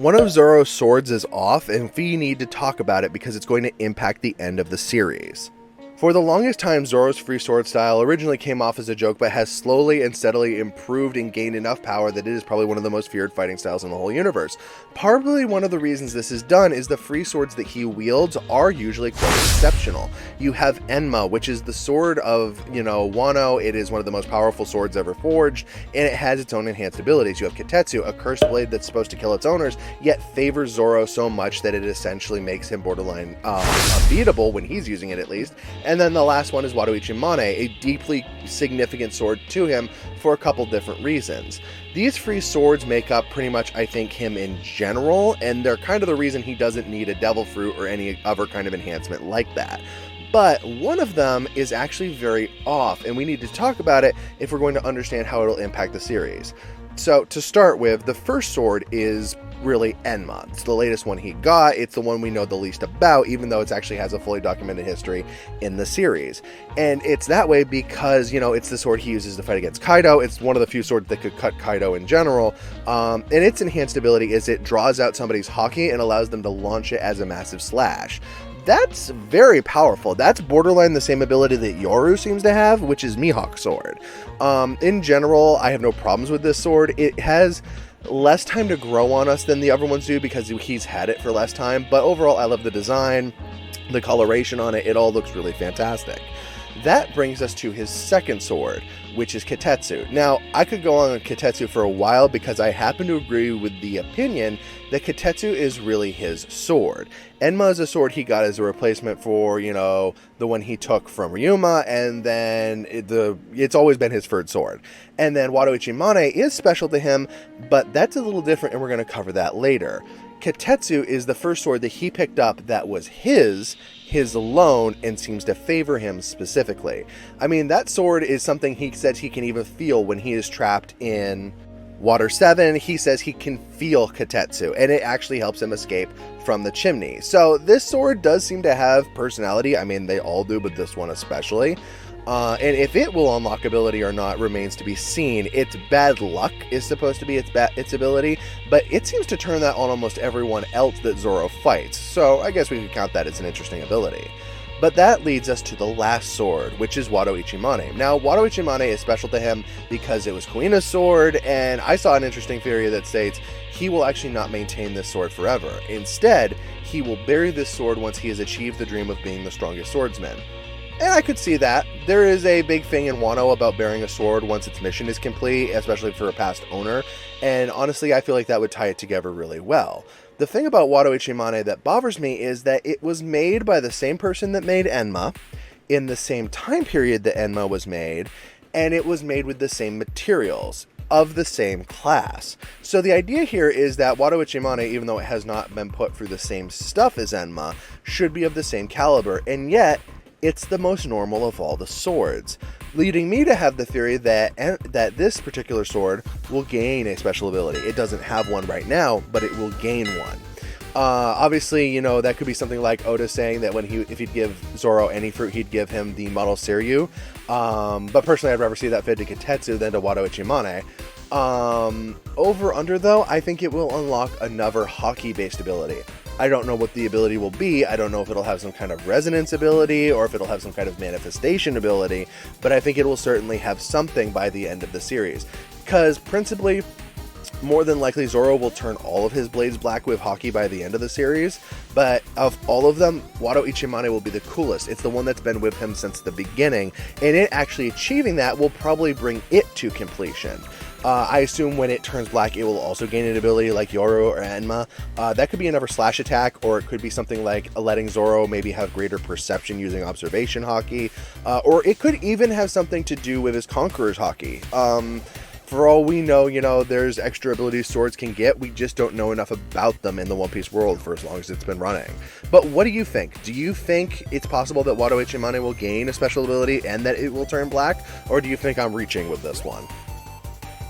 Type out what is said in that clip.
One of Zoro's swords is off, and we need to talk about it because it's going to impact the end of the series. For the longest time, Zoro's free sword style originally came off as a joke, but has slowly and steadily improved and gained enough power that it is probably one of the most feared fighting styles in the whole universe. Probably one of the reasons this is done is the free swords that he wields are usually quite exceptional. You have Enma, which is the sword of, Wano. It is one of the most powerful swords ever forged, and it has its own enhanced abilities. You have Kitetsu, a cursed blade that's supposed to kill its owners, yet favors Zoro so much that it essentially makes him borderline unbeatable when he's using it, at least. And then the last one is Wado Mane, a deeply significant sword to him for a couple different reasons. These free swords make up pretty much, I think, him in general, and they're kind of the reason he doesn't need a devil fruit or any other kind of enhancement like that. But one of them is actually very off, and we need to talk about it if we're going to understand how it'll impact the series. So to start with, the first sword is really Enma. It's the latest one he got. It's the one we know the least about, even though it actually has a fully documented history in the series. And it's that way because, it's the sword he uses to fight against Kaido. It's one of the few swords that could cut Kaido in general. And its enhanced ability is it draws out somebody's haki and allows them to launch it as a massive slash. That's very powerful. That's borderline the same ability that Yoru seems to have, which is Mihawk's sword. In general, I have no problems with this sword. It has less time to grow on us than the other ones do because he's had it for less time, but overall I love the design, the coloration on it. It all looks really fantastic. That brings us to his second sword, which is Kitetsu. Now, I could go on Kitetsu for a while because I happen to agree with the opinion that Kitetsu is really his sword. Enma is a sword he got as a replacement for, the one he took from Ryuma, and then it's always been his third sword. And then Wado Mane is special to him, but that's a little different, and we're going to cover that later. Kitetsu is the first sword that he picked up that was his alone, and seems to favor him specifically. I mean, that sword is something he says he can even feel when he is trapped in Water 7. He says he can feel Kitetsu, and it actually helps him escape from the chimney. So this sword does seem to have personality. I mean, they all do, but this one especially. And if it will unlock ability or not remains to be seen. Its bad luck is supposed to be its ability, but it seems to turn that on almost everyone else that Zoro fights. So I guess we could count that as an interesting ability. But that leads us to the last sword, which is Wado Mane. Now, Wado Mane is special to him because it was Kuina's sword, and I saw an interesting theory that states he will actually not maintain this sword forever. Instead, he will bury this sword once he has achieved the dream of being the strongest swordsman. And I could see that. There is a big thing in Wano about burying a sword once its mission is complete, especially for a past owner, and honestly, I feel like that would tie it together really well. The thing about Wado Mane that bothers me is that it was made by the same person that made Enma, in the same time period that Enma was made, and it was made with the same materials, of the same class. So the idea here is that Wado Mane, even though it has not been put through the same stuff as Enma, should be of the same caliber, and yet it's the most normal of all the swords, leading me to have the theory that this particular sword will gain a special ability. It doesn't have one right now, but it will gain one. Obviously, that could be something like Oda saying that if he'd give Zoro any fruit, he'd give him the model Seiryu. But personally, I'd rather see that fit to Kitetsu than to Wado Mane. Over under though, I think it will unlock another haki-based ability. I don't know what the ability will be. I don't know if it'll have some kind of resonance ability or if it'll have some kind of manifestation ability, but I think it will certainly have something by the end of the series. Because principally, more than likely, Zoro will turn all of his blades black with haki by the end of the series, but of all of them, Wado Mane will be the coolest. It's the one that's been with him since the beginning, and it actually achieving that will probably bring it to completion. I assume when it turns black, it will also gain an ability like Yoru or Enma. That could be another slash attack, or it could be something like letting Zoro maybe have greater perception using observation haki, or it could even have something to do with his Conqueror's haki. For all we know, there's extra abilities swords can get. We just don't know enough about them in the One Piece world for as long as it's been running. But what do you think? Do you think it's possible that Wado Mane will gain a special ability and that it will turn black? Or do you think I'm reaching with this one?